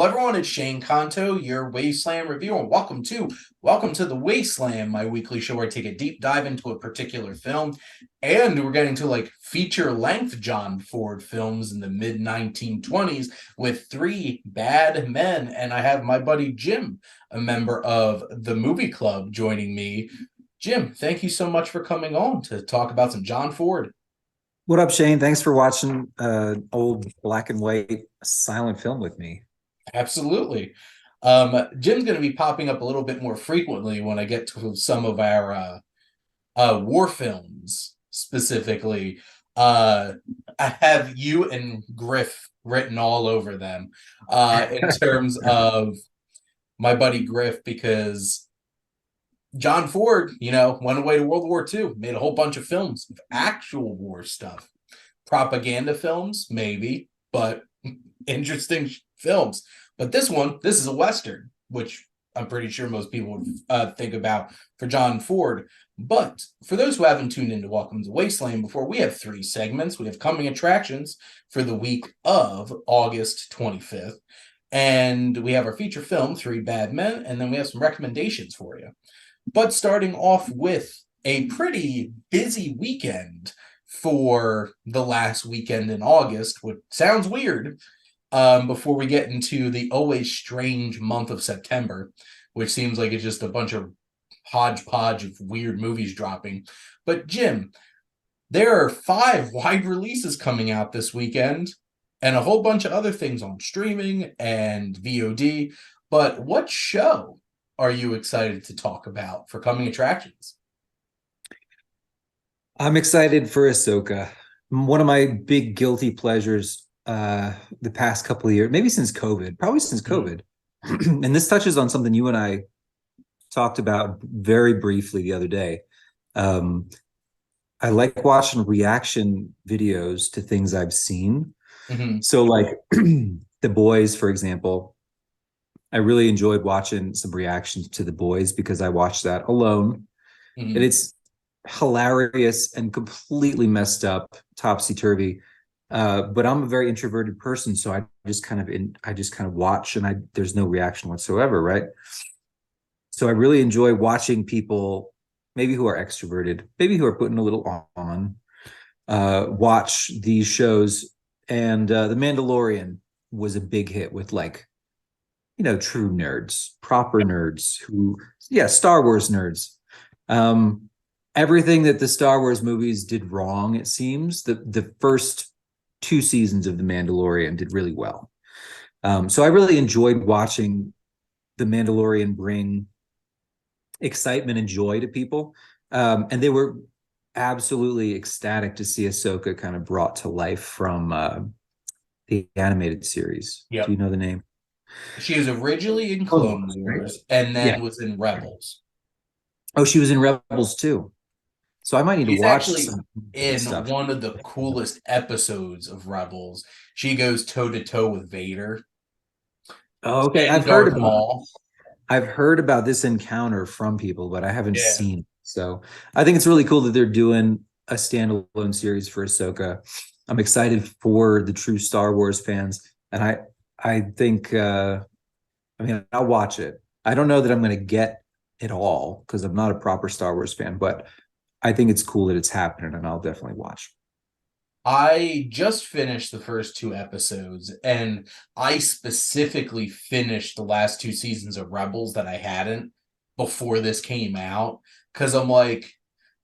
everyone, it's Shane Kanto, your Wasteland Reviewer, and welcome to the Wasteland, my weekly show where I take a deep dive into a particular film, and we're getting to feature-length John Ford films in the mid-1920s with three bad men, and I have my buddy Jim, a member of the movie club, joining me. Jim, thank you so much for coming on to talk about some John Ford. What up, Shane? Thanks for watching old black and white silent film with me. Absolutely. Jim's going to be popping up a little bit more frequently when I get to some of our war films specifically. I have you and Griff written all over them in terms of my buddy Griff, because John Ford, went away to World War II, made a whole bunch of films, actual war stuff. Propaganda films, maybe, but interesting films. But this is a Western, which I'm pretty sure most people would think about for John Ford. But for those who haven't tuned into Welcome to Wasteland before, we have three segments. We have coming attractions for the week of August 25th. And we have our feature film, Three Bad Men, and then we have some recommendations for you. But starting off with a pretty busy weekend for the last weekend in August, which sounds weird, before we get into the always strange month of September, which seems like it's just a bunch of hodgepodge of weird movies dropping. But Jim, there are 5 wide releases coming out this weekend and a whole bunch of other things on streaming and VOD. But what show are you excited to talk about for coming attractions? I'm excited for Ahsoka. One of my big guilty pleasures the past couple of years, maybe since COVID, probably since COVID. And this touches on something you and I talked about very briefly the other day. I like watching reaction videos to things I've seen. So like The Boys, for example, I really enjoyed watching some reactions to The Boys because I watched that alone. And it's hilarious and completely messed up, topsy-turvy. But I'm a very introverted person, so I just kind of watch, and there's no reaction whatsoever, right? So I really enjoy watching people, maybe who are extroverted, maybe who are putting a little on, watch these shows. And The Mandalorian was a big hit with true nerds, proper nerds Star Wars nerds. Everything that the Star Wars movies did wrong, it seems, the first 2 seasons of The Mandalorian did really well. So I really enjoyed watching The Mandalorian bring excitement and joy to people. And they were absolutely ecstatic to see Ahsoka kind of brought to life from the animated series. Yep. Do you know the name? She was originally in Clone Wars and then was in Rebels. Oh, she was in Rebels too. So I might need She's to watch actually some in stuff. one of the coolest episodes of Rebels. She goes toe to toe with Vader. Oh, okay. And Darth Maul. I've heard about this encounter from people, but I haven't seen it. So I think it's really cool that they're doing a standalone series for Ahsoka. I'm excited for the true Star Wars fans, and I think I'll watch it. I don't know that I'm going to get it all because I'm not a proper Star Wars fan, but I think it's cool that it's happening, and I'll definitely watch. I just finished the first 2 episodes, and I specifically finished the last 2 seasons of Rebels that I hadn't before this came out, because I'm like,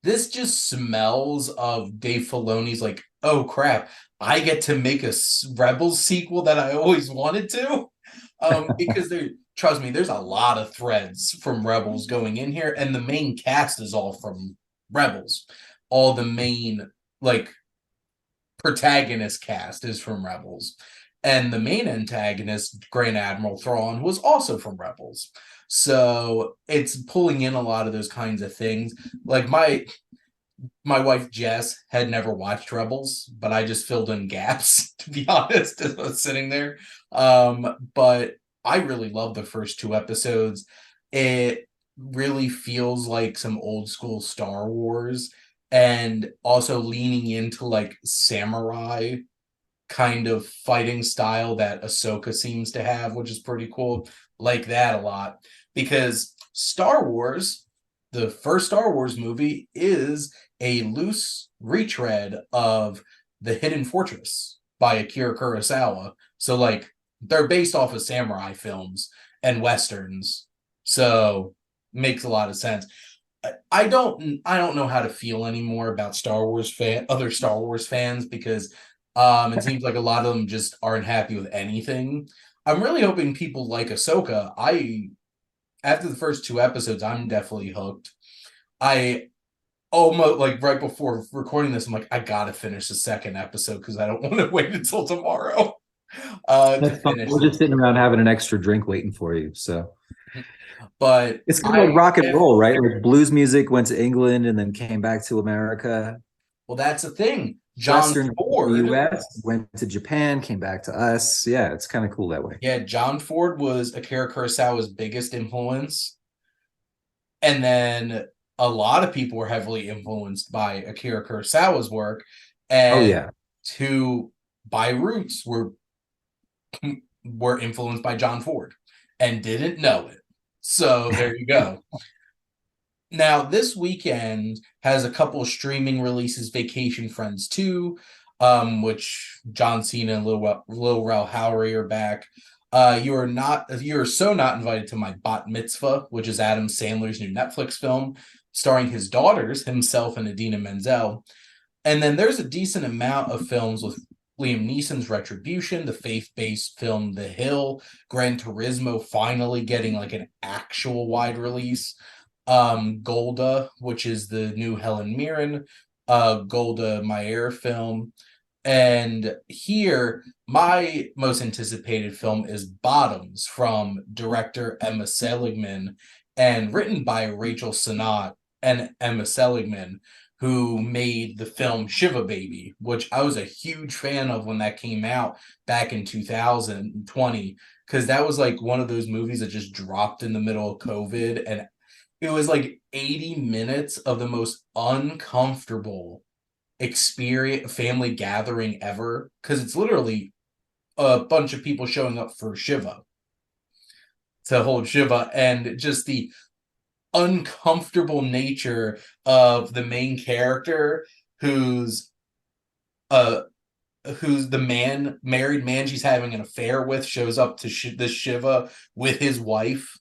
this just smells of Dave Filoni's oh crap, I get to make a Rebels sequel that I always wanted to. Because trust me, there's a lot of threads from Rebels going in here, and the main cast is all from Rebels. All the main protagonist cast is from Rebels. And the main antagonist, Grand Admiral Thrawn, was also from Rebels. So it's pulling in a lot of those kinds of things. Like my wife Jess had never watched Rebels, but I just filled in gaps, to be honest, as I was sitting there. But I really love the first 2 episodes. It really feels like some old school Star Wars, and also leaning into samurai kind of fighting style that Ahsoka seems to have, which is pretty cool. Like that a lot. Because Star Wars, the first Star Wars movie, is a loose retread of The Hidden Fortress by Akira Kurosawa. So, like, they're based off of samurai films and westerns. So, makes a lot of sense. I don't know how to feel anymore about other Star Wars fans, because it seems like a lot of them just aren't happy with anything. I'm really hoping people like Ahsoka. After the first 2 episodes, I'm definitely hooked. I almost, like, right before recording this, I'm like, I gotta finish the second episode because I don't want to wait until tomorrow to finish We're just sitting around having an extra drink waiting for you. So, but it's kind of like rock and roll, right? Like blues music went to England and then came back to America. Well, that's the thing. John Western Ford, US went to Japan, came back to us. Yeah, it's kind of cool that way. Yeah, John Ford was Akira Kurosawa's biggest influence. And then a lot of people were heavily influenced by Akira Kurosawa's work. And who by roots were influenced by John Ford and didn't know it. So there you go. Now, this weekend has a couple of streaming releases. Vacation Friends 2, which John Cena and Lil Rel Howery are back. You are so not invited to my Bat Mitzvah, which is Adam Sandler's new Netflix film, starring his daughters, himself and Idina Menzel. And then there's a decent amount of films with Liam Neeson's Retribution, the faith-based film The Hill, Gran Turismo finally getting like an actual wide release. Golda, which is the new Helen Mirren, Golda Meir film. And here, my most anticipated film is Bottoms from director Emma Seligman and written by Rachel Sennott and Emma Seligman, who made the film Shiva Baby, which I was a huge fan of when that came out back in 2020, because that was like one of those movies that just dropped in the middle of COVID, and it was like 80 minutes of the most uncomfortable experience, family gathering ever, because it's literally a bunch of people showing up for Shiva, to hold Shiva, and just the uncomfortable nature of the main character who's the married man she's having an affair with, shows up to this Shiva with his wife,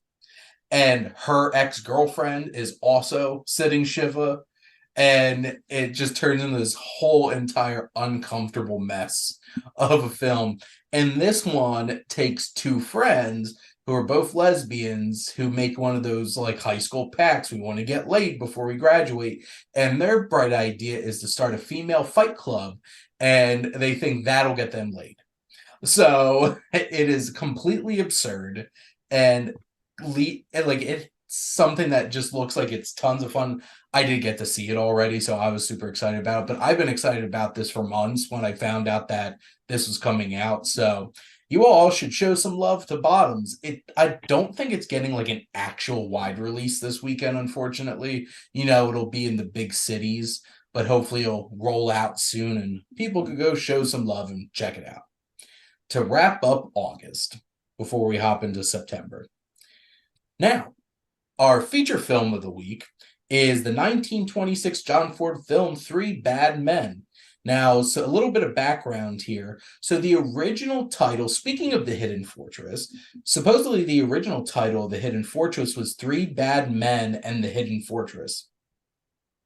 and her ex-girlfriend is also sitting Shiva, and it just turns into this whole entire uncomfortable mess of a film. And this one takes two friends who are both lesbians who make one of those like high school pacts. We want to get laid before we graduate. And their bright idea is to start a female fight club, and they think that'll get them laid. So it is completely absurd, and it's something that just looks like it's tons of fun. I did get to see it already, so I was super excited about it. But I've been excited about this for months when I found out that this was coming out. So you all should show some love to Bottoms. I don't think it's getting like an actual wide release this weekend, unfortunately. It'll be in the big cities, but hopefully it'll roll out soon and people could go show some love and check it out. To wrap up August, before we hop into September. Now, our feature film of the week is the 1926 John Ford film, Three Bad Men. Now, so a little bit of background here. So the original title, speaking of The Hidden Fortress, supposedly the original title of The Hidden Fortress was Three Bad Men and the Hidden Fortress.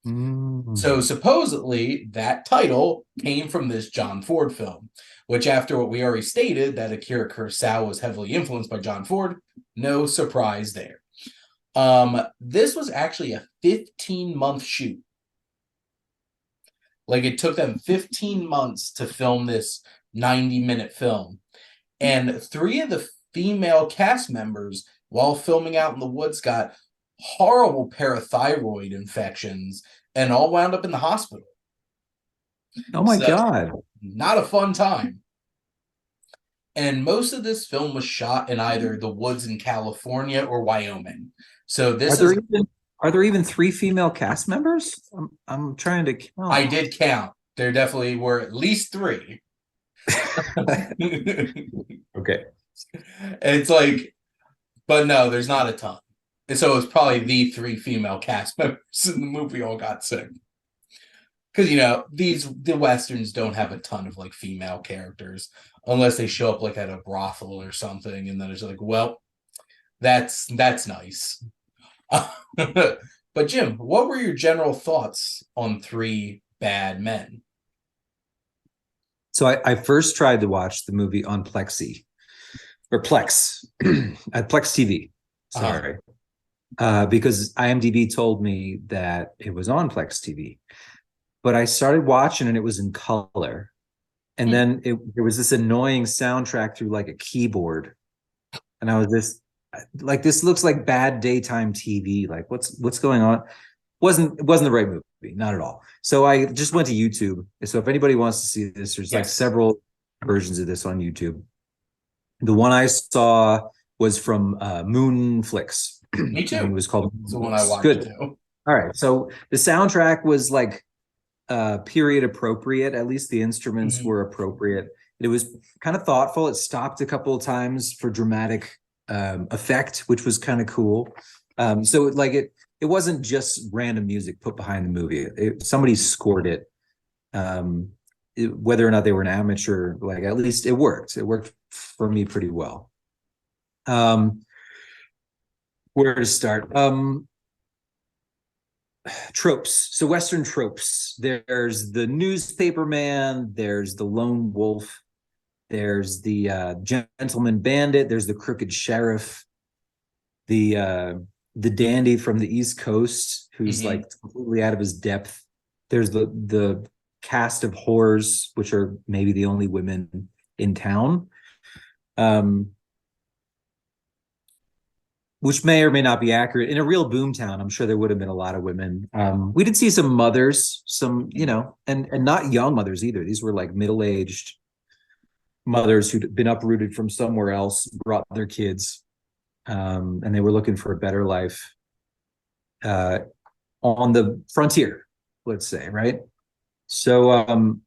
So supposedly that title came from this John Ford film, which, after what we already stated, that Akira Kurosawa was heavily influenced by John Ford, no surprise there. This was actually a 15-month shoot. Like, it took them 15 months to film this 90-minute film. And 3 of the female cast members, while filming out in the woods, got horrible parathyroid infections and all wound up in the hospital. Oh my God. Not a fun time. And most of this film was shot in either the woods in California or Wyoming. So this are there even 3 female cast members? I'm trying to count. I did count. There definitely were at least 3. Okay. It's like, but no, there's not a ton. And so it's probably the three female cast members in the movie all got sick. Because the westerns don't have a ton of like female characters unless they show up like at a brothel or something, and then it's like, well, that's nice. But Jim, what were your general thoughts on Three Bad Men? So I first tried to watch the movie on Plexi or Plex at Plex TV. Sorry. Because IMDb told me that it was on Plex TV. But I started watching and it was in color. And then there was this annoying soundtrack through like a keyboard. And I was this looks like bad daytime TV. Like what's going on? It wasn't the right movie, not at all. So I just went to YouTube. So if anybody wants to see this, there's like several versions of this on YouTube. The one I saw was from Moonflix. Me too. It was called the one I watched too. All right. So the soundtrack was like period appropriate. At least the instruments were appropriate. It was kind of thoughtful. It stopped a couple of times for dramatic effect, which was kind of cool. So it wasn't just random music put behind the movie. Somebody scored it. Whether or not they were an amateur, like at least it worked. It worked for me pretty well. Where to start? Tropes. So Western tropes. There's the newspaper man. There's the lone wolf. There's the gentleman bandit. There's the crooked sheriff. The dandy from the East Coast who's like completely out of his depth. There's the cast of whores, which are maybe the only women in town. Which may or may not be accurate. In a real boomtown, I'm sure there would have been a lot of women. We did see some mothers, and not young mothers either. These were like middle-aged mothers who'd been uprooted from somewhere else, brought their kids, and they were looking for a better life on the frontier, let's say, right? So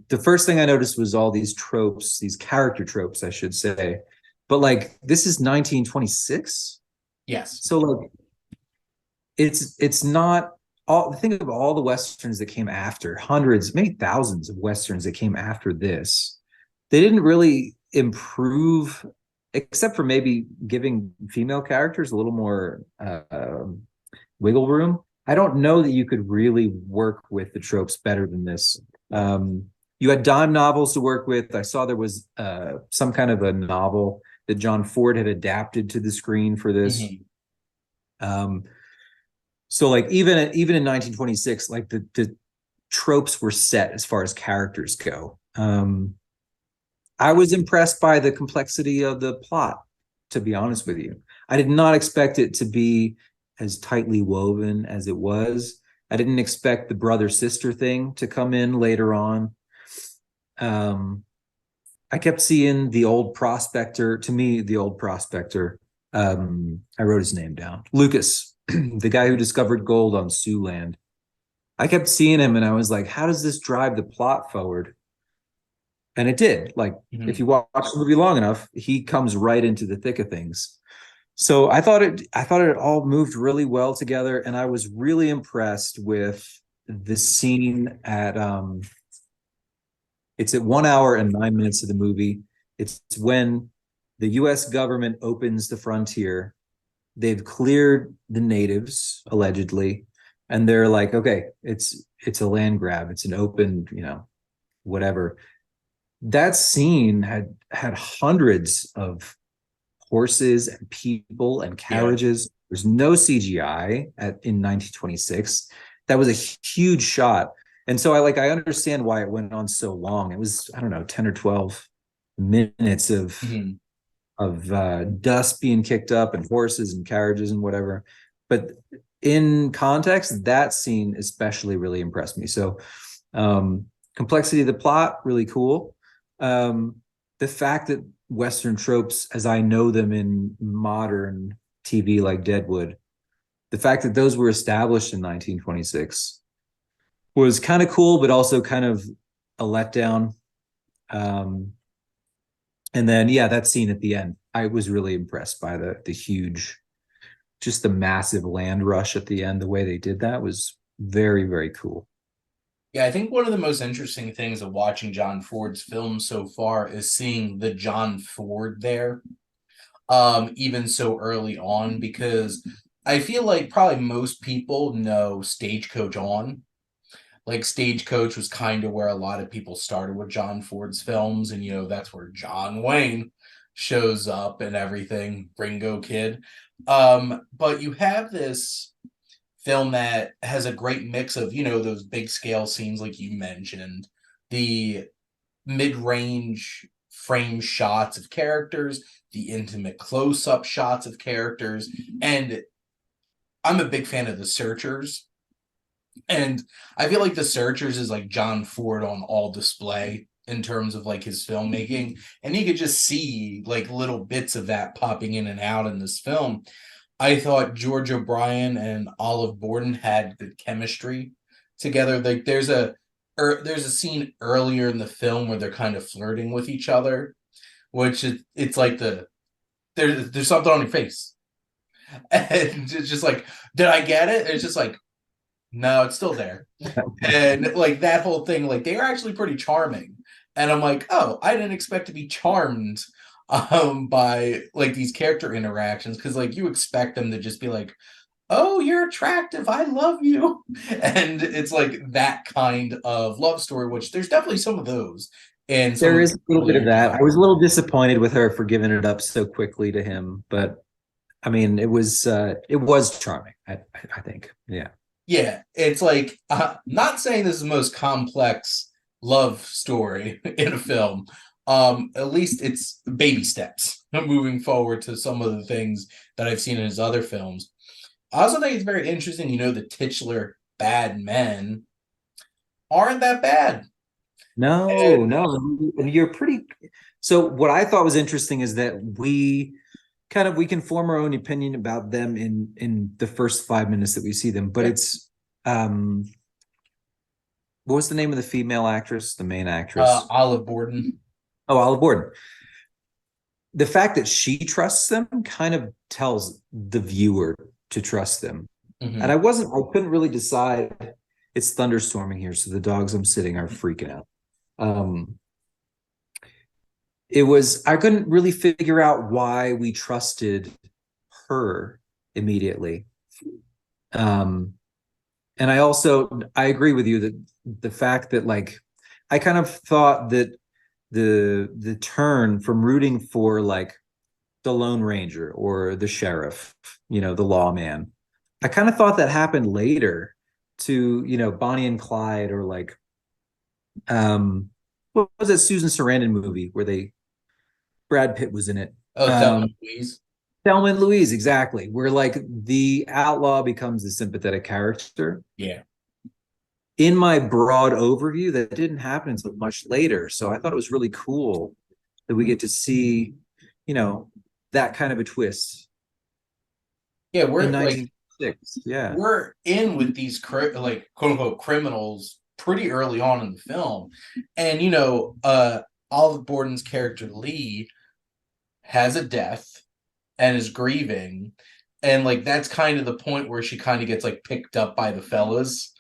the first thing I noticed was all these tropes, these character tropes, I should say. But like this is 1926. Yes. So like it's not all. Think of all the westerns that came after, hundreds, maybe thousands of westerns that came after this. They didn't really improve, except for maybe giving female characters a little more wiggle room. I don't know that you could really work with the tropes better than this. You had dime novels to work with. I saw there was some kind of a novel that John Ford had adapted to the screen for this. So like even in 1926, like the tropes were set as far as characters go. I was impressed by the complexity of the plot, to be honest with you. I did not expect it to be as tightly woven as it was. I didn't expect the brother-sister thing to come in later on. I kept seeing the old prospector. To me, the old prospector, I wrote his name down. Lucas, the guy who discovered gold on Siouxland. I kept seeing him and I was like, how does this drive the plot forward? And it did. Like, if you watch the movie long enough, he comes right into the thick of things. So I thought it all moved really well together, and I was really impressed with the scene at it's at 1 hour and 9 minutes of the movie. It's when the U.S. government opens the frontier. They've cleared the natives, allegedly, and they're like, okay, it's a land grab. It's an open, whatever. That scene had hundreds of horses and people and carriages. Yeah. There's no CGI in 1926. That was a huge shot. And so I understand why it went on so long. It was, I don't know, 10 or 12 minutes of dust being kicked up and horses and carriages and whatever. But in context, that scene especially really impressed me. So complexity of the plot, really cool. The fact that Western tropes, as I know them in modern TV like Deadwood, the fact that those were established in 1926 was kind of cool, but also kind of a letdown. And then yeah, that scene at the end, I was really impressed by the huge, just the massive land rush at the end. The way they did that was very, very cool. Yeah, I think one of the most interesting things of watching John Ford's film so far is seeing the John Ford there, even so early on, because I feel like probably most people know Stagecoach On. Like Stagecoach was kind of where a lot of people started with John Ford's films, and that's where John Wayne shows up and everything, Ringo Kid. But you have this film that has a great mix of, those big scale scenes like you mentioned, the mid-range frame shots of characters, the intimate close-up shots of characters, and I'm a big fan of The Searchers. And I feel like The Searchers is like John Ford on all display in terms of like his filmmaking. And you could just see like little bits of that popping in and out in this film. I thought George O'Brien and Olive Borden had good chemistry together. Like there's a scene earlier in the film where they're kind of flirting with each other, which it's like there's something on your face. And it's just like, did I get it? It's just like, no, it's still there. And like that whole thing, like they are actually pretty charming. And I'm like, oh, I didn't expect to be charmed by like these character interactions, because like you expect them to just be like, oh, you're attractive, I love you. And it's like that kind of love story, which there's definitely some of those. And some There of is a little bit of that. I John. was a little disappointed with her for giving it up so quickly to him, but I mean, it was charming. I think, yeah. Yeah, it's like not saying this is the most complex love story in a film. At least it's baby steps moving forward to some of the things that I've seen in his other films. I also think it's very interesting, the titular bad men aren't that bad. No, And no, and you're pretty. So what I thought was interesting is that we can form our own opinion about them in the first 5 minutes that we see them, but yeah, it's what was the name of the female actress, the main actress? Olive Borden. Oh, Olive Borden. The fact that she trusts them kind of tells the viewer to trust them. And Hmm. I couldn't really decide. It's thunderstorming here, so the dogs I'm sitting are freaking out. Um, I couldn't really figure out why we trusted her immediately. Um, and I agree with you that the fact that like I kind of thought that the turn from rooting for like the Lone Ranger or the sheriff, the lawman, I kind of thought that happened later to, Bonnie and Clyde, or like what was that Susan Sarandon movie where Brad Pitt was in it? Oh, Thelma and Louise. Thelma and Louise, exactly. Where like the outlaw becomes the sympathetic character. Yeah. In my broad overview, that didn't happen until much later. So I thought it was really cool that we get to see, that kind of a twist Yeah, in we're like 1906. Yeah. we're in with these like quote unquote criminals pretty early on in the film. And Olive Borden's character Lee has a death and is grieving. And like that's kind of the point where she kind of gets like picked up by the fellas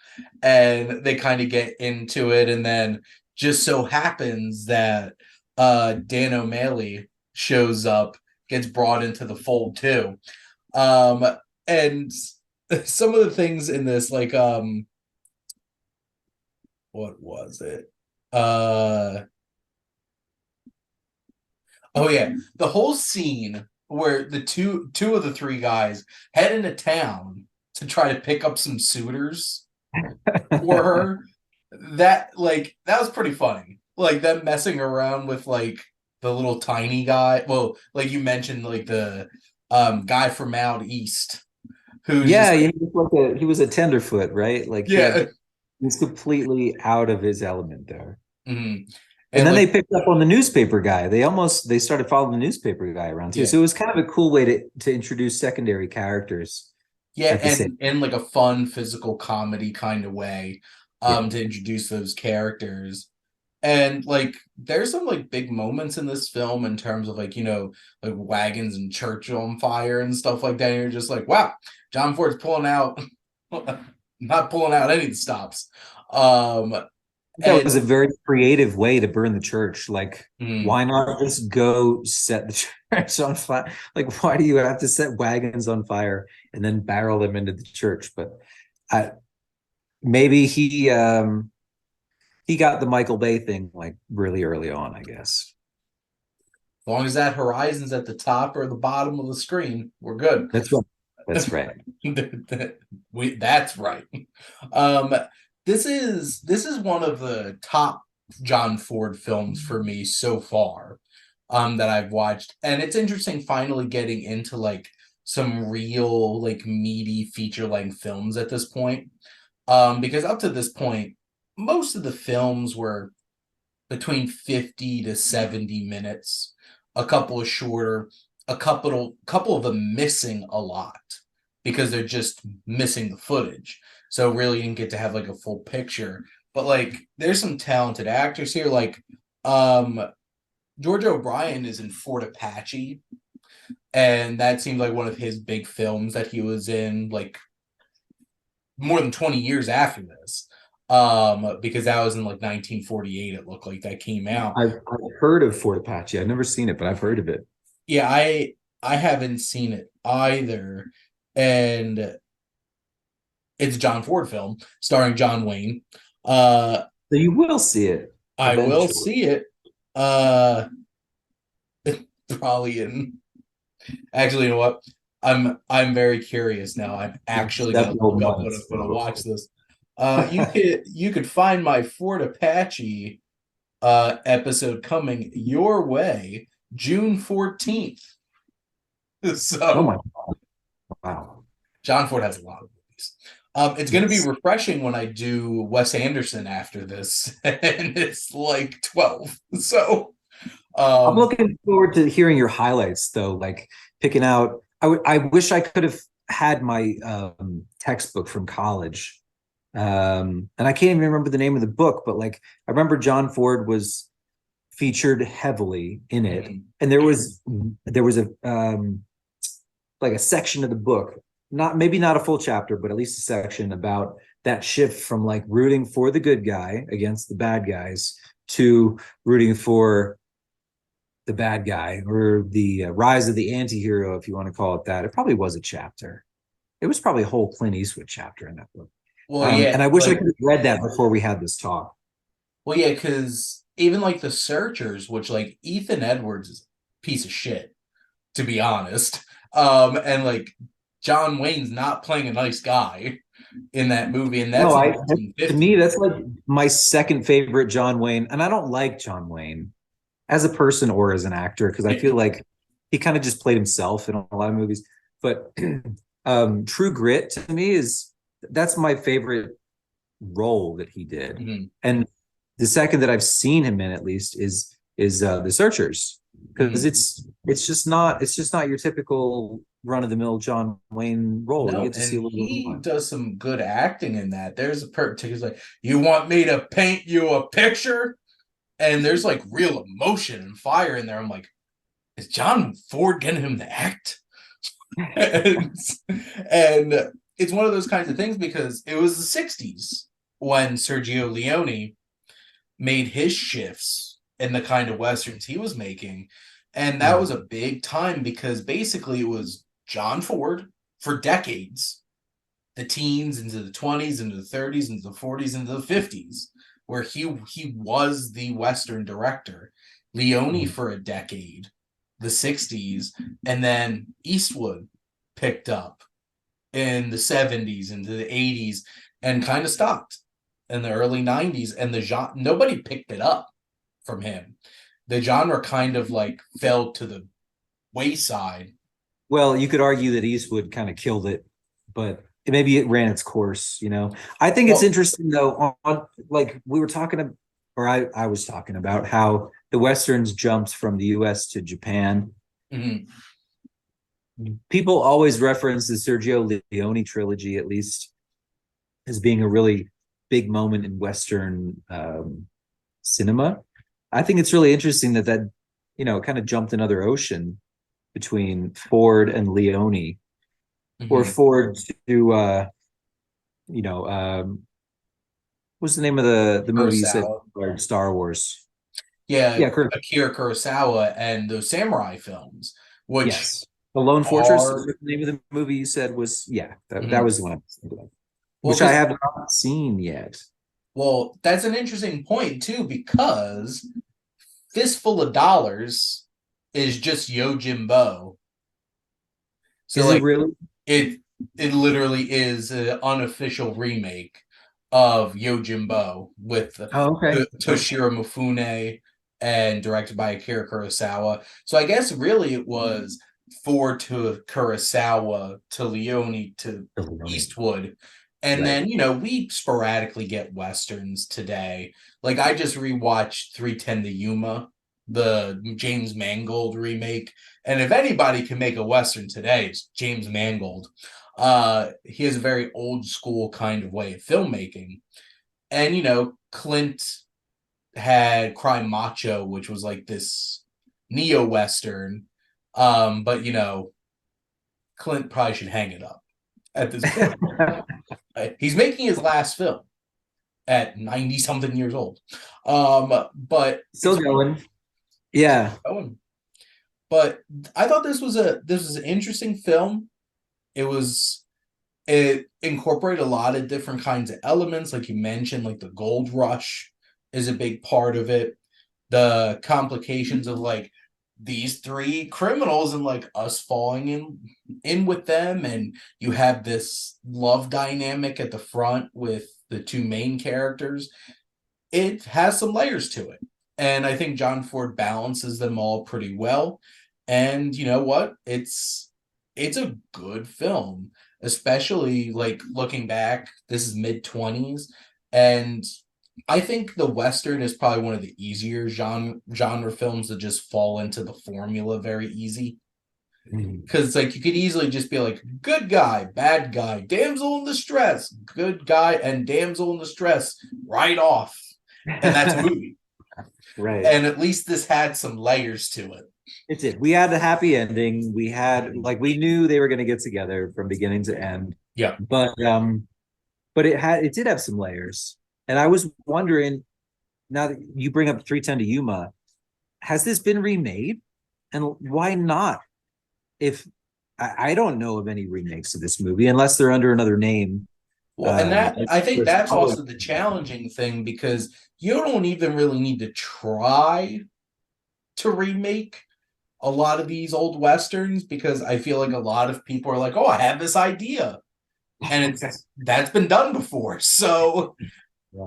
and they kind of get into it. And then just so happens that Dan O'Malley shows up, gets brought into the fold too. Um and some of the things in this, like what was it? Uh oh yeah, the whole scene where the two of the three guys head into town to try to pick up some suitors for her. That was pretty funny. Like them messing around with like the little tiny guy. Well, like you mentioned, like the guy from out east who's Yeah, just like, he was a tenderfoot, right? Like yeah. he's completely out of his element there. Mhm. And And then like, they picked up on the newspaper guy. They started following the newspaper guy around too. yeah. So it was kind of a cool way to introduce secondary characters Yeah, at the same. and in like a fun physical comedy kind of way, Yeah. to introduce those characters. And like there's some like big moments in this film in terms of like, like wagons and church on fire and stuff like that. And you're just like, wow, John Ford's pulling out not pulling out any stops. Um That was and a very creative way to burn the church. Like, mm, why not just go set the church on fire? Like, why do you have to set wagons on fire and then barrel them into the church? But I maybe he got the Michael Bay thing like really early on, I guess. as long as that horizon's at the top or the bottom of the screen, we're good. That's right. That's right. That's right. Um, this is one of the top John Ford films for me so far, that I've watched, and it's interesting finally getting into like some real like meaty feature length films at this point. Because up to this point, most of the films were between 50 to 70 minutes, a couple of shorter, a couple of them missing a lot because they're just missing the footage. So really you didn't get to have like a full picture. But like there's some talented actors here. Like um George O'Brien is in Fort Apache, and that seemed like one of his big films that he was in like more than 20 years after this. Because that was in like 1948, it looked like that came out. I've heard of Fort Apache. I've never seen it, but I've heard of it. Yeah, I haven't seen it either. And it's a John Ford film starring John Wayne. Uh So you will see it I will eventually. see it. Uh Probably in actually, you know what? I'm very curious now. I'm actually gonna Several look up when I'm months, gonna watch probably. this. You could find my Fort Apache episode coming your way June 14th. Oh So my wow. John Ford has a lot of movies. It's going to be Yes. refreshing when I do Wes Anderson after this, and it's like 12. So, I'm um, looking forward to hearing your highlights though, like picking out I wish I could have had my textbook from college. And I can't even remember the name of the book, but like I remember John Ford was featured heavily in it. mhm. And there was a like a section of the book, not maybe not a full chapter, but at least a section about that shift from like rooting for the good guy against the bad guys to rooting for the bad guy or the rise of the anti-hero, if you want to call it that. It probably was a chapter. It was probably a whole Clint Eastwood chapter in that book. Well, yeah, And I wish I like, could have read that before we had this talk. well, yeah, because even like The Searchers, which like Ethan Edwards is a piece of shit, to be honest. And like John Wayne's not playing a nice guy in that movie, and No, that's in to me 1950. that's like my second favorite John Wayne, and I don't like John Wayne as a person or as an actor because I feel like he kind of just played himself in a lot of movies. But True Grit to me is that's my favorite role that he did. Mhm. And the second that I've seen him in at least is The Searchers because Mhm. it's just not your typical run of the mill John Wayne role. You No, get to see a and little bit he more. does some good acting in that. There's a particular like, you want me to paint you a picture? And there's like real emotion and fire in there. I'm like, is John Ford getting him to act? and, and it's one of those kinds of things because it was the 60s when Sergio Leone made his shifts in the kind of westerns he was making. And that was a big time because basically it was John Ford for decades, the teens into the 20s, into the 30s, into the 40s, into the 50s, where he was the Western director. Leone for a decade, the 60s, and then Eastwood picked up in the 70s into the 80s and kind of stopped in the early 90s, and the genre nobody picked it up from him. The genre kind of like fell to the wayside. Well, you could argue that Eastwood kind of killed it, but maybe it ran its course, you know. I think it's Well, interesting though, like we were talking or I was talking about how the Westerns jumped from the US to Japan. mhm. People always reference the Sergio Leone trilogy, at least, as being a really big moment in Western cinema. I think it's really interesting that kind of jumped another ocean between Ford and Leone, or Ford to what's the name of the movie you said, Star Wars? Yeah, Akira Kurosawa and those samurai films, which yes, The Lone Fortress. The name of the movie you said was that was the one I was thinking of, which I have not seen yet. Well, that's an interesting point too, because Fistful of Dollars is just Yojimbo. So is it really? It literally is an unofficial remake of Yojimbo with Toshiro Mifune and directed by Akira Kurosawa. So I guess really it was Ford to Kurosawa to Leone to Eastwood. And then, we sporadically get Westerns today. Like I just rewatched 310 to Yuma, the James Mangold remake. And if anybody can make a Western today, it's James Mangold. He has a very old school kind of way of filmmaking. And, Clint had Crime Macho, which was like this neo-Western. But, Clint probably should hang it up at this point. He's making his last film at 90-something years old. But still going. Yeah. But I thought this was an interesting film. It incorporated a lot of different kinds of elements, like you mentioned, like the gold rush is a big part of it. The complications of like these three criminals and like us falling in with them, and you have this love dynamic at the front with the two main characters. It has some layers to it, and I think John Ford balances them all pretty well. And you know what? It's a good film, especially like looking back. This is mid-20s, and I think the Western is probably one of the easier genre films that just fall into the formula very easy. Because like you could easily just be like, good guy, bad guy, damsel in distress, good guy and damsel in distress, right off. And that's a movie. Right. And at least this had some layers to it. It did. We had the happy ending. We had we knew they were going to get together from beginning to end. Yeah. But it did have some layers. And I was wondering, now that you bring up 310 to Yuma, has this been remade? And why not? If I don't know of any remakes of this movie unless they're under another name. Well, and I think that's also the challenging thing, because you don't even really need to try to remake a lot of these old Westerns, because I feel like a lot of people are like, oh, I have this idea. And that's been done before. So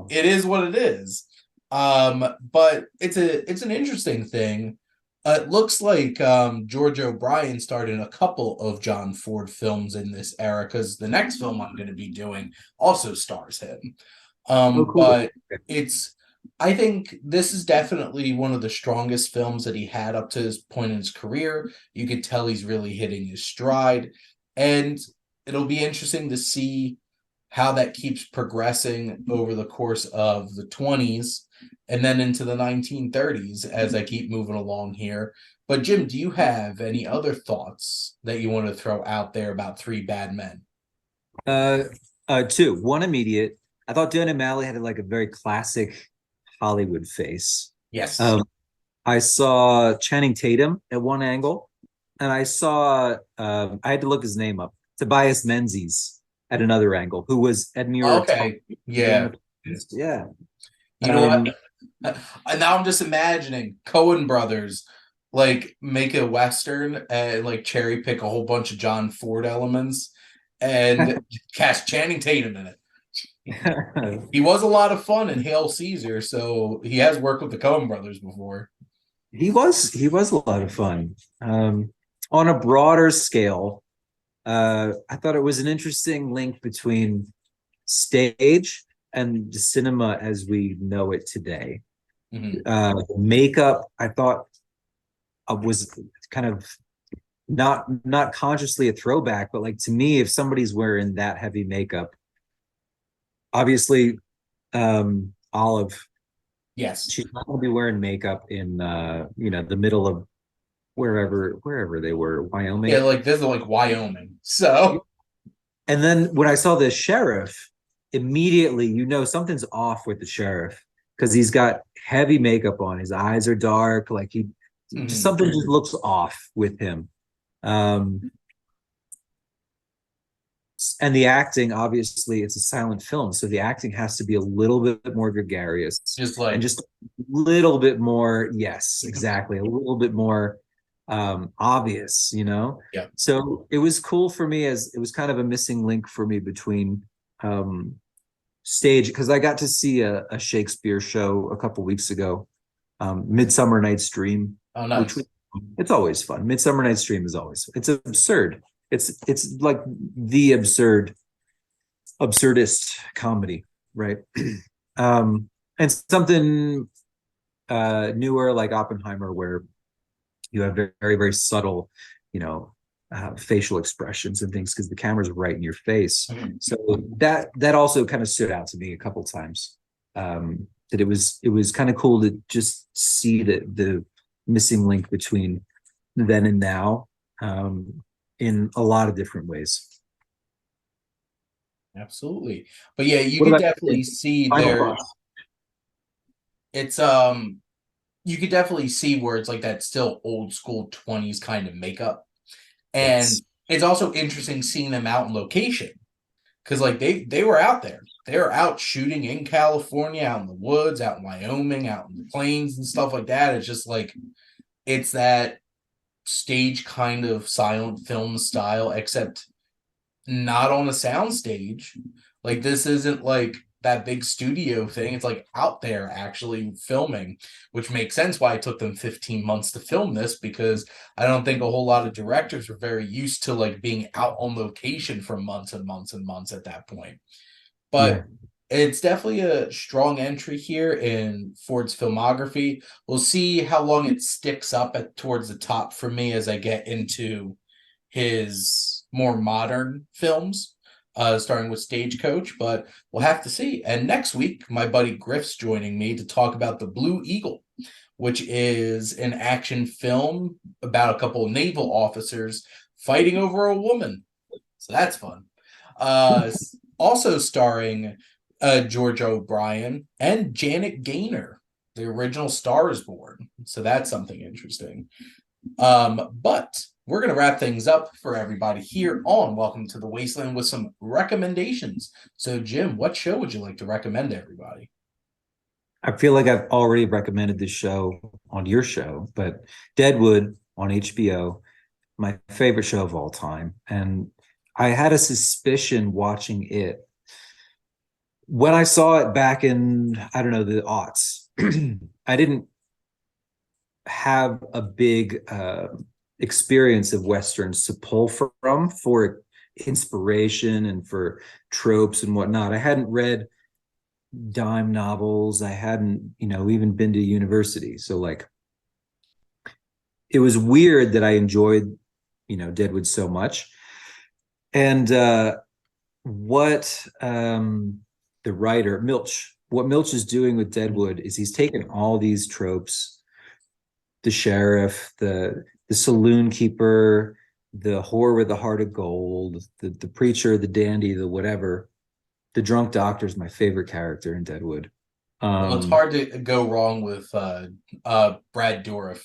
it is what it is. But it's an interesting thing. It looks like George O'Brien starred in a couple of John Ford films in this era, because the next film I'm going to be doing also stars him. Cool. But I think this is definitely one of the strongest films that he had up to this point in his career. You could tell he's really hitting his stride, and it'll be interesting to see how that keeps progressing over the course of the 20s and then into the 1930s as I keep moving along here. But Jim, do you have any other thoughts that you want to throw out there about Three Bad Men? Two. One immediate. I thought Dan O'Malley had like a very classic Hollywood face. Yes. I saw Channing Tatum at one angle, and I saw I had to look his name up, Tobias Menzies at another angle, who was Admiral. Okay. Yeah. Yeah. You know what? And now I'm just imagining Coen brothers like make a Western and like cherry pick a whole bunch of John Ford elements and cast Channing Tatum in it. He was a lot of fun in Hail Caesar, so he has worked with the Coen brothers before. He was a lot of fun. On a broader scale, I thought it was an interesting link between stage and cinema as we know it today. Makeup, I thought, was kind of not consciously a throwback, but like to me, if somebody's wearing that heavy makeup, obviously Olive Yes. She's not going to be wearing makeup in the middle of wherever they were, Yeah, Wyoming. like this is like Wyoming. So And then when I saw the sheriff, immediately something's off with the sheriff because he's got heavy makeup on. His eyes are dark, like he just mhm. something just looks off with him. Um, and the acting, obviously, it's a silent film, so the acting has to be a little bit more gregarious Just and like just a little bit more, yes, exactly, a little bit more obvious, yeah. so it was cool for me, as it was kind of a missing link for me between um stage, because I got to see a Shakespeare show a couple weeks ago, Midsummer Night's Dream, Oh, which was, nice. it's always fun. Midsummer Night's Dream is always, it's absurd. It's like the absurdist comedy, right? um, and something newer like Oppenheimer, where you have very, very, very subtle, you know, facial expressions and things because the camera's right in your face. Mhm. So that also kind of stood out to me a couple times. That it was kind of cool to just see the missing link between then and now, in a lot of different ways. Absolutely. But yeah, you What could about definitely see final there. thoughts? It's you could definitely see where it's like that still old school 20s kind of makeup. Yes. And it's also interesting seeing them out in location. Because like they were out there. They were out shooting in California, out in the woods, out in Wyoming, out in the plains and stuff like that. It's just like it's that stage kind of silent film style, except not on a sound stage. Like this isn't like that big studio thing. It's like out there actually filming, which makes sense why it took them 15 months to film this, because I don't think a whole lot of directors were very used to like being out on location for months and months and months at that point. Yeah. But it's definitely a strong entry here in Ford's filmography. We'll see how long it sticks up at towards the top for me as I get into his more modern films, starting with Stagecoach, but we'll have to see. And next week, my buddy Griff's joining me to talk about The Blue Eagle, which is an action film about a couple of naval officers fighting over a woman. So that's fun. Also starring George O'Brien and Janet Gaynor, the original Star is Born. So that's something interesting. But we're going to wrap things up for everybody here on Welcome to the Wasteland with some recommendations. So, Jim, what show would you like to recommend to everybody? I feel like I've already recommended this show on your show, but Deadwood on HBO, my favorite show of all time. And I had a suspicion watching it when I saw it back in, I don't know, the aughts. I didn't have a big experience of Westerns to pull from for inspiration and for tropes and whatnot. I hadn't read dime novels. I hadn't, even been to university. So like it was weird that I enjoyed, Deadwood so much. And what the writer Milch, what Milch is doing with Deadwood is he's taken all these tropes, the sheriff, the saloon keeper, the whore with the heart of gold, the preacher, the dandy, the whatever. The drunk doctor is my favorite character in Deadwood. Well, it's hard to go wrong with Brad Dourif.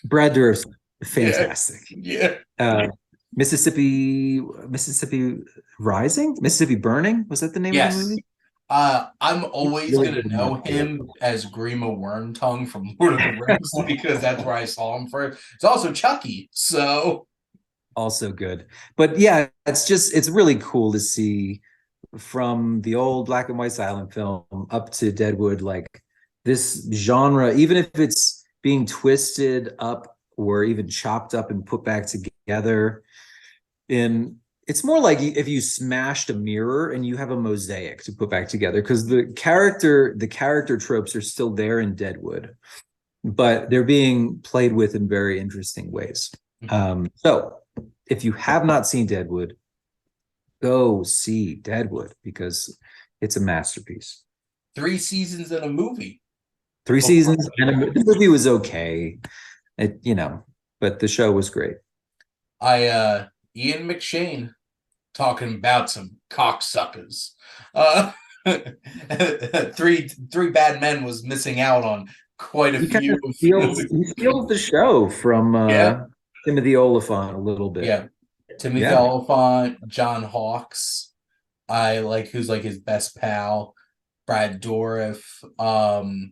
Brad Dourif's Yeah, fantastic. yeah. Mississippi Rising, Mississippi Burning, was that the name of the Yes. movie? I'm always Really gonna good in know that too. him as Grima Wormtongue from Lord of the Rings because that's where I saw him first. It's also Chucky, so Also good, but yeah, it's really cool to see from the old black and white silent film up to Deadwood, like this genre, even if it's being twisted up or even chopped up and put back together in, it's more like if you smashed a mirror and you have a mosaic to put back together, because the character tropes are still there in Deadwood, but they're being played with in very interesting ways. So if you have not seen Deadwood, go see Deadwood because it's a masterpiece. 3 seasons in a movie. 3 Oh, seasons, and the movie was okay. But the show was great. Ian McShane talking about some cocksuckers. Uh, three bad men was missing out on quite a He kind few. of steals the show from Yeah, Timothy Oliphant a little bit. yeah. Timothy Yeah. Oliphant, John Hawkes. I like who's like his best pal. Brad Dourif. God,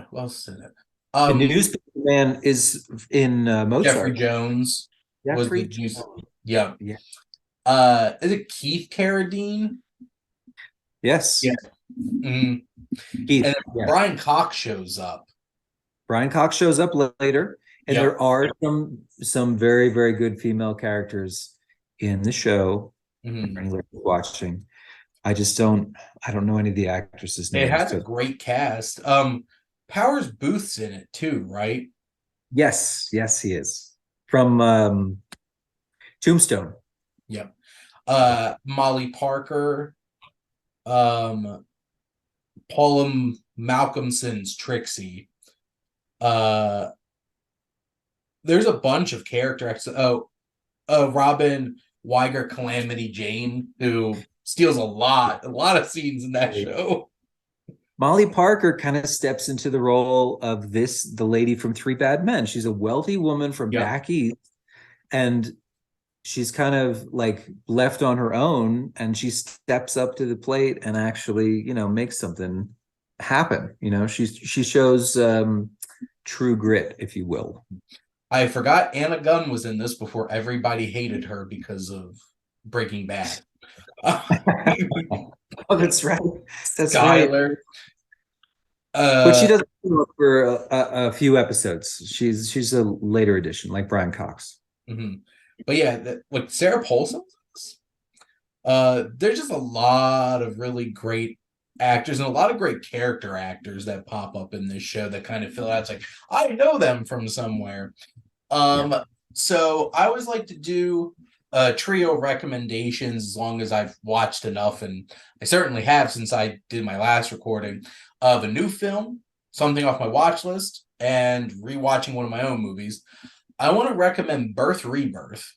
who else is in it? The newspaper man is in Jeffrey Mozart. Jones was the Jeffrey news. Jones. Yeah. Yeah. Is it Keith Carradine? Yes. Yeah. Mhm. And Keith. then Yeah. Brian Cox shows up. Brian Cox shows up later, and Yep. there are some very, very good female characters in the show. Mhm. For anyone watching, I don't know any of the actresses' It names. has a great cast. Powers Booth's in it too, right? Yes, yes, he is from Tombstone. Yep. Molly Parker, um, Paula Malcolmson's Trixie. Uh, there's a bunch of character actors. Oh, Robin Weiger Calamity Jane, who steals a lot of scenes in that show. Molly Parker kind of steps into the role of the lady from Three Bad Men. She's a wealthy woman from Yep. back east, and she's kind of like left on her own, and she steps up to the plate and actually, makes something happen. She shows true grit, if you will. I forgot Anna Gunn was in this before everybody hated her because of Breaking Bad. Oh, that's right. That's Skyler. right. But she doesn't for a few episodes. She's a later addition, like Brian Cox. Mm-hmm. But yeah, like Sarah Paulson. There's just a lot of really great actors and a lot of great character actors that pop up in this show that kind of fill out. It's like I know them from somewhere. Yeah. So I always like to do trio recommendations as long as I've watched enough, and I certainly have since I did my last recording of a new film, something off my watch list, and rewatching one of my own movies. I want to recommend Rebirth,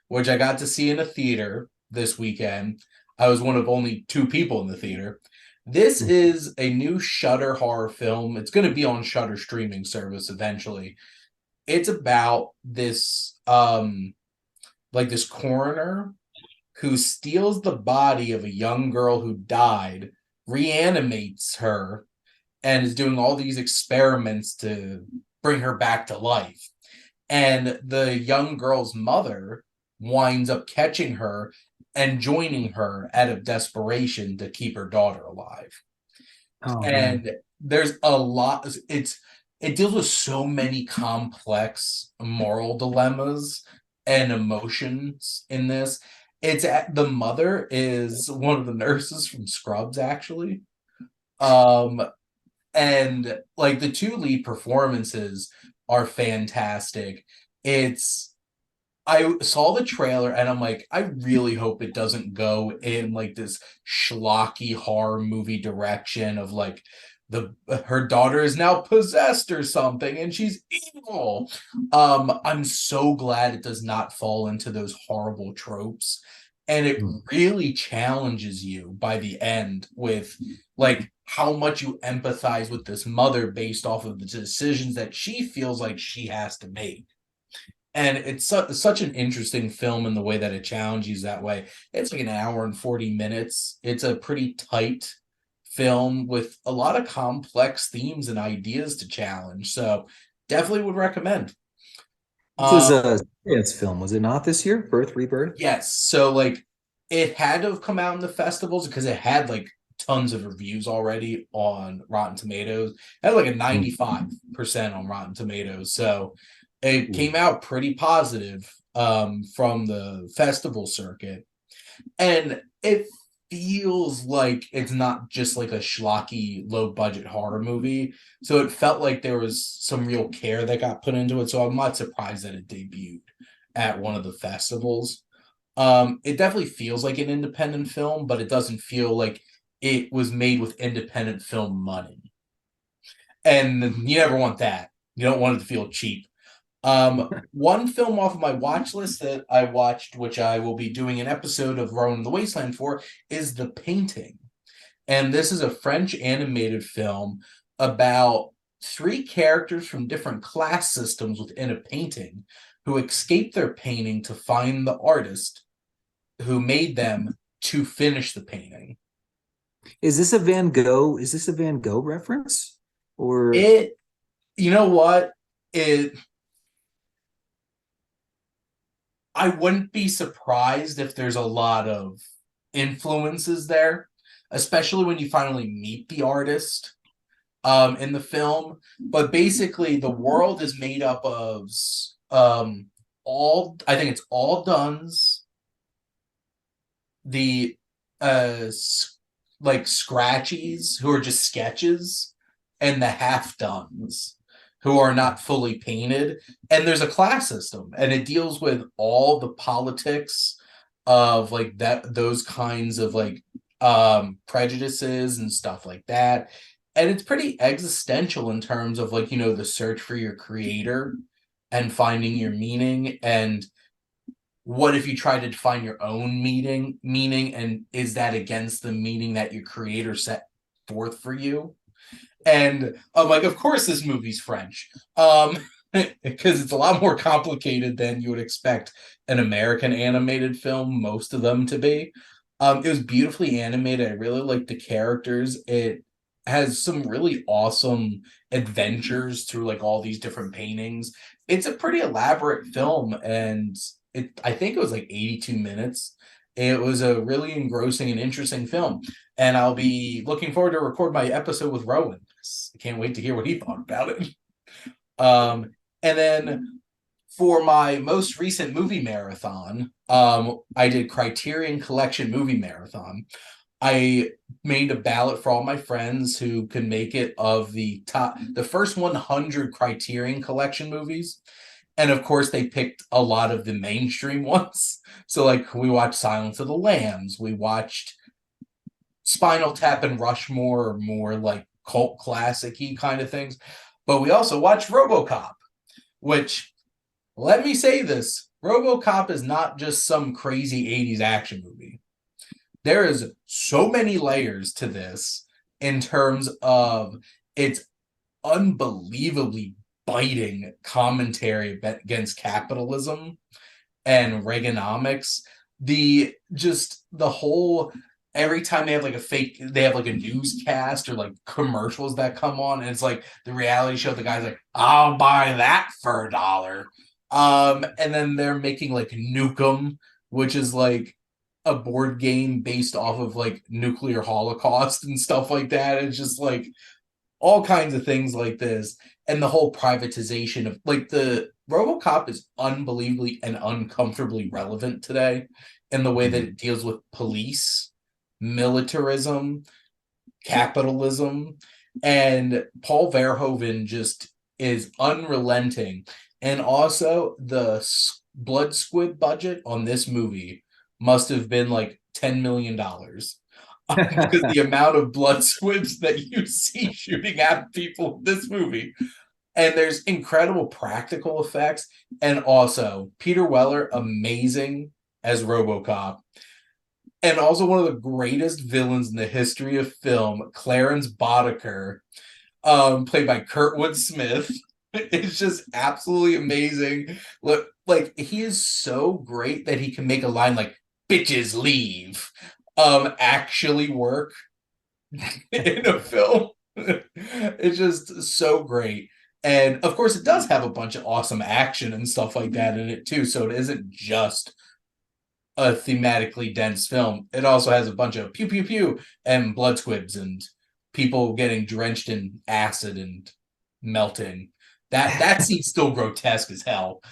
which I got to see in a theater this weekend. I was one of only 2 people in the theater. This is a new Shudder horror film. It's going to be on Shudder streaming service eventually. It's about this this coroner who steals the body of a young girl who died, reanimates her, and is doing all these experiments to bring her back to life. And the young girl's mother winds up catching her and joining her out of desperation to keep her daughter alive. Oh, And man. there's a lot. It deals with so many complex moral dilemmas and emotions in this. The mother is one of the nurses from Scrubs, actually. And like the 2 lead performances are fantastic. I saw the trailer and I'm like, I really hope it doesn't go in like this schlocky horror movie direction of like her daughter is now possessed or something and she's evil. I'm so glad it does not fall into those horrible tropes. And it really challenges you by the end with like how much you empathize with this mother based off of the decisions that she feels like she has to make. And it's such an interesting film in the way that it challenges that way. It's like an hour and 40 minutes. It's a pretty tight film with a lot of complex themes and ideas to challenge. So definitely would recommend. This was a dance film, was it not this year? Rebirth? Yes. So like it had to have come out in the festivals because it had like tons of reviews already on Rotten Tomatoes. It had like a 95% on Rotten Tomatoes. So it came out pretty positive from the festival circuit. And it feels like it's not just like a schlocky, low budget horror movie. So it felt like there was some real care that got put into it. So I'm not surprised that it debuted at one of the festivals. It definitely feels like an independent film, but it doesn't feel like it was made with independent film money. And you never want that. You don't want it to feel cheap. One film off of my watch list that I watched, which I will be doing an episode of Rowan the Wasteland for, is The Painting. And this is a French animated film about three characters from different class systems within a painting who escape their painting to find the artist who made them to finish the painting. Is this a Van Gogh? Is this a Van Gogh reference? Or You know what? I wouldn't be surprised if there's a lot of influences there, especially when you finally meet the artist in the film. But basically, the world is made up of I think it's all duns, the like scratchies who are just sketches, and the half duns who are not fully painted. And there's a class system, and it deals with all the politics of like those kinds of like prejudices and stuff like that. And it's pretty existential in terms of like, the search for your creator and finding your meaning, and what if you try to define your own meaning, and is that against the meaning that your creator set forth for you? And I'm like, of course this movie's French. Because it's a lot more complicated than you would expect an American animated film, most of them to be. It was beautifully animated. I really liked the characters. It has some really awesome adventures through like all these different paintings. It's a pretty elaborate film, and I think it was like 82 minutes. It was a really engrossing and interesting film, and I'll be looking forward to record my episode with Rowan. I can't wait to hear what he thought about it. And then for my most recent movie marathon, I did Criterion Collection movie marathon. I made a ballot for all my friends who could make it of the first 100 Criterion Collection movies. And of course, they picked a lot of the mainstream ones. So, like, we watched Silence of the Lambs, we watched Spinal Tap and Rushmore, or more like cult classic-y kind of things. But we also watched RoboCop, which, let me say this, RoboCop is not just some crazy 80s action movie. There is so many layers to this in terms of its unbelievably biting commentary against capitalism and Reaganomics. The whole, every time they have like a newscast or like commercials that come on, and it's like the reality show, the guy's like, I'll buy that for $1. And then they're making like Nukem, which is like a board game based off of like nuclear holocaust and stuff like that. It's just like all kinds of things like this. And the whole privatization of like the RoboCop is unbelievably and uncomfortably relevant today in the way that it deals with police, militarism, capitalism, and Paul Verhoeven just is unrelenting. And also the blood squid budget on this movie must have been like $10 million. Because the amount of blood squibs that you see shooting at people in this movie. And there's incredible practical effects. And also, Peter Weller, amazing as RoboCop. And also one of the greatest villains in the history of film, Clarence Boddicker, played by Kurtwood Smith. It's just absolutely amazing. Look, like, he is so great that he can make a line like, bitches leave, actually work in a film. It's just so great. And of course, it does have a bunch of awesome action and stuff like that in it too. So it isn't just a thematically dense film. It also has a bunch of pew pew pew and blood squibs and people getting drenched in acid and melting. That scene's still grotesque as hell.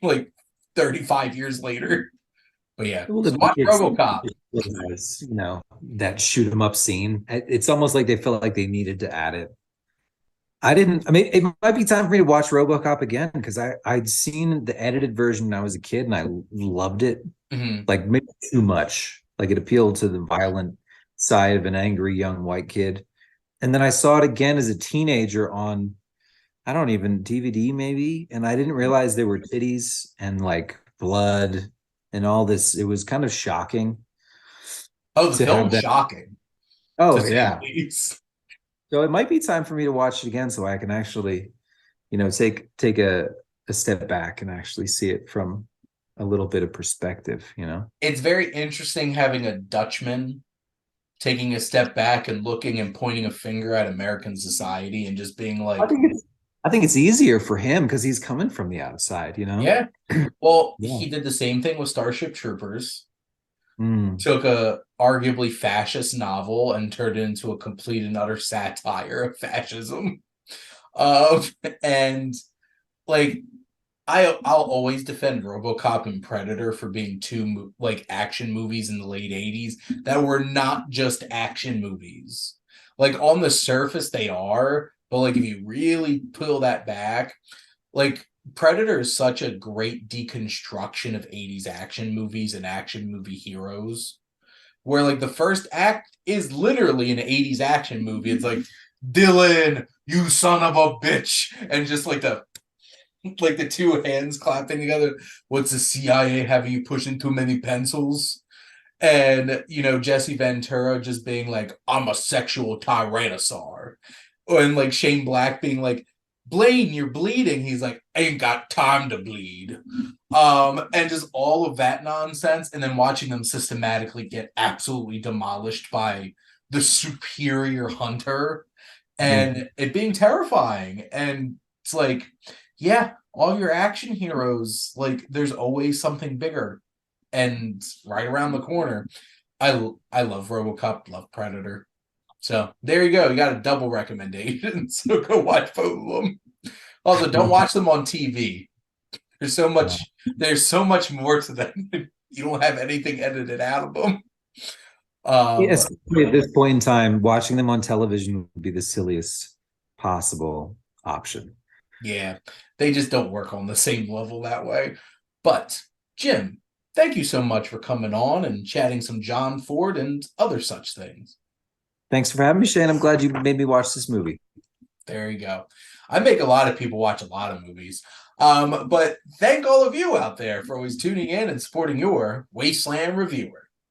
Like 35 years later. But yeah, well, so watch RoboCop. That shoot 'em up scene. It's almost like they felt like they needed to add it. I mean, it might be time for me to watch RoboCop again, because I'd seen the edited version when I was a kid and I loved it. Mm-hmm. Like, maybe too much. Like, it appealed to the violent side of an angry young white kid. And then I saw it again as a teenager on, I don't even, DVD maybe, and I didn't realize there were titties and like blood and all this. It was kind of shocking Oh, the to have film's that. shocking, to Oh say yeah. the least. So it might be time for me to watch it again so I can actually, take a step back and actually see it from a little bit of perspective. It's very interesting having a Dutchman taking a step back and looking and pointing a finger at American society and just being I like, think it's I think it's easier for him because he's coming from the outside. yeah. Well, Yeah. he did the same thing with Starship Troopers. Mm. Took a arguably fascist novel and turned it into a complete and utter satire of fascism. Um, and like I'll always defend RoboCop and Predator for being two like action movies in the late 80s that were not just action movies. Like on the surface they are, but like if you really peel that back, like Predator is such a great deconstruction of 80s action movies and action movie heroes. Where like the first act is literally an 80s action movie. It's like, Dylan, you son of a bitch, and just like the two hands clapping together. What's the CIA having you pushing too many pencils? And Jesse Ventura just being like, I'm a sexual tyrannosaur. And like Shane Black being like, Blaine, you're bleeding. He's like, ain't got time to bleed. And just all of that nonsense, and then watching them systematically get absolutely demolished by the superior hunter, and it being terrifying. And it's like, yeah, all your action heroes, like there's always something bigger and right around the corner. I love RoboCop, love Predator. So there you go. You got a double recommendation. So go watch both of them. Also, don't watch them on TV. There's so much. There's so much more to them. You don't have anything edited out of them. Yes, at this point in time, watching them on television would be the silliest possible option. Yeah, they just don't work on the same level that way. But Jim, thank you so much for coming on and chatting some John Ford and other such things. Thanks for having me, Shane. I'm glad you made me watch this movie. There you go. I make a lot of people watch a lot of movies. But thank all of you out there for always tuning in and supporting your Wasteland Reviewer.